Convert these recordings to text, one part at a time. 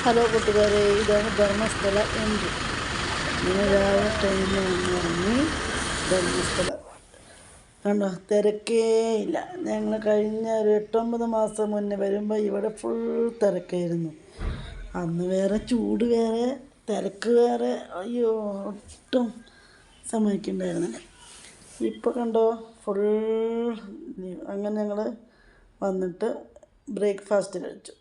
Hello കൂട്ടുകാരെ, ഇതാണ് Dharmasthala entry. ഇങ്ങനെ രാവിലെ ട്രെയിനിൽ ഇറങ്ങി ധർമ്മസ്ഥല കണ്ടോ, തിരക്കേ ഇല്ല. ഞങ്ങൾ കഴിഞ്ഞ ഒരു 8-9 മാസം മുന്നേ വരുമ്പോൾ ഇവിടെ ഫുൾ തിരക്കായിരുന്നു. അന്ന് വേറെ ചൂട് വേറെ തിരക്ക് വേറെ, അയ്യോ ഒട്ടും സമ്മതിക്കുന്നുണ്ടായിരുന്നില്ല. ഇപ്പോൾ കണ്ടോ ഫുൾ. അങ്ങനെ ഞങ്ങൾ വന്നിട്ട് ബ്രേക്ക്ഫാസ്റ്റ് കഴിച്ചു.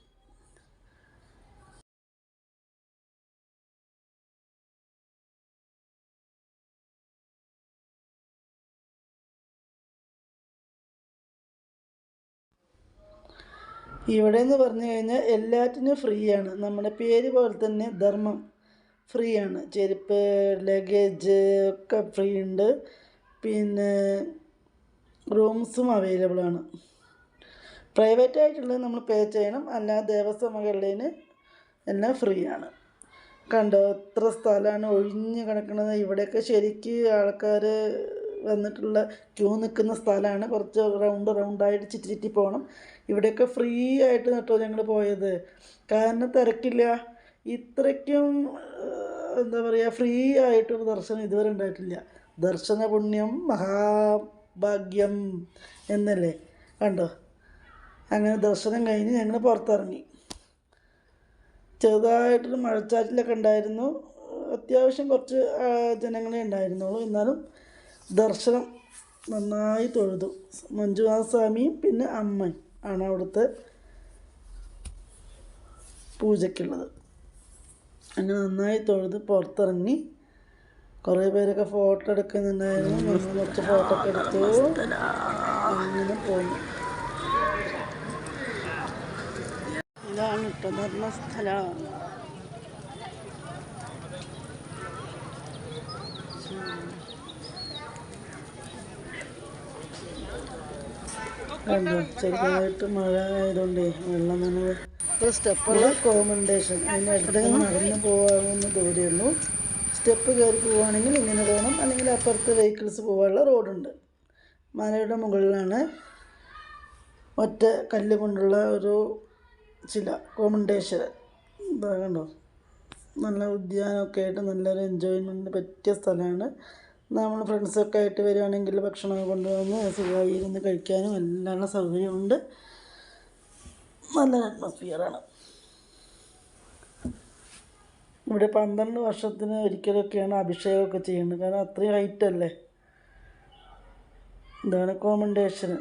ഇവിടെ എന്ന് പറഞ്ഞു കഴിഞ്ഞാൽ എല്ലാറ്റിനും ഫ്രീ ആണ്. നമ്മുടെ പേര് പോലെ തന്നെ ധർമ്മം ഫ്രീ ആണ്. ചെരുപ്പ്, ലഗേജ് ഒക്കെ ഫ്രീ ഉണ്ട്. പിന്നെ റൂംസും അവൈലബിൾ ആണ്. പ്രൈവറ്റ് ആയിട്ടുള്ളത് നമ്മൾ പേ ചെയ്യണം, അല്ലാതെ ദേവസ്വമകളിന് എല്ലാം ഫ്രീ ആണ്. കണ്ടോ എത്ര സ്ഥലമാണ് ഒഴിഞ്ഞ് കിടക്കുന്നത്. ഇവിടെയൊക്കെ ശരിക്ക് ആൾക്കാർ വന്നിട്ടുള്ള ക്യൂ നിൽക്കുന്ന സ്ഥലമാണ്. കുറച്ച് റൗണ്ടായിട്ട് ചുറ്റി പോകണം. ഇവിടെയൊക്കെ ഫ്രീ ആയിട്ട് കേട്ടോ ഞങ്ങൾ പോയത്. കാരണം തിരക്കില്ല. ഇത്രയ്ക്കും എന്താ പറയുക, ഫ്രീ ആയിട്ടൊരു ദർശനം ഇതുവരെ ഉണ്ടായിട്ടില്ല. ദർശന പുണ്യം മഹാഭാഗ്യം എന്നല്ലേ. കണ്ടോ, അങ്ങനെ ദർശനം കഴിഞ്ഞ് ഞങ്ങൾ പുറത്തിറങ്ങി. ചെറുതായിട്ടൊരു മഴച്ചാറ്റിലൊക്കെ ഉണ്ടായിരുന്നു. അത്യാവശ്യം കുറച്ച് ജനങ്ങളെ ഉണ്ടായിരുന്നുള്ളൂ. എന്നാലും ദർശനം നന്നായി തൊഴുതു. മഞ്ജുനാഥ സ്വാമിയും പിന്നെ അമ്മയും ആണ് അവിടുത്തെ പൂജയ്ക്കുള്ളത്. അങ്ങനെ നന്നായി തൊഴുത് പുറത്തിറങ്ങി. കുറേ പേരൊക്കെ ഫോട്ടോ എടുക്കുന്നുണ്ടായിരുന്നു. ഞങ്ങൾ കുറച്ച് ഫോട്ടോ ഒക്കെ എടുത്തു. അങ്ങനെ പോന്നു. ഇതാണ് കേട്ടോ ധർമ്മസ്ഥലം. കണ്ടോ, ചെറുതായിട്ട് മഴ ആയതുകൊണ്ടേ വെള്ളം നനവ്. സ്റ്റെപ്പുള്ള കോമൻഡേഷൻ, അതിൻ്റെ അടുത്ത് നടന്ന് പോകാവുന്ന ദൂരമുള്ളൂ. സ്റ്റെപ്പ് കയറി പോവുകയാണെങ്കിൽ ഇങ്ങനെ പോകണം, അല്ലെങ്കിൽ അപ്പുറത്ത് വെഹിക്കിൾസ് പോകാനുള്ള റോഡുണ്ട്. മലയുടെ മുകളിലാണ് ഒറ്റ കല്ല് കൊണ്ടുള്ള ഒരു ചില കോമൻഡേശ്വരൻ. ഇതാ കണ്ടോ, നല്ല ഉദ്യാനമൊക്കെ ആയിട്ട് നല്ലൊരു എൻജോയ്മെൻറ്റിന് പറ്റിയ സ്ഥലമാണ്. നമ്മൾ ഫ്രണ്ട്സൊക്കെ ആയിട്ട് വരികയാണെങ്കിൽ ഭക്ഷണം കൊണ്ടുവന്ന് സുഖമായി ഇരുന്ന് കഴിക്കാനും എല്ലാ സൗകര്യമുണ്ട്. നല്ലൊരു അറ്റ്മോസ്ഫിയറാണ്. ഇവിടെ 12 വർഷത്തിന് ഒരിക്കലൊക്കെയാണ് അഭിഷേകമൊക്കെ ചെയ്യുന്നത്. കാരണം അത്രയും ഹൈറ്റല്ലേ. ഇതാണ് കോമൻഡേശ്വരൻ.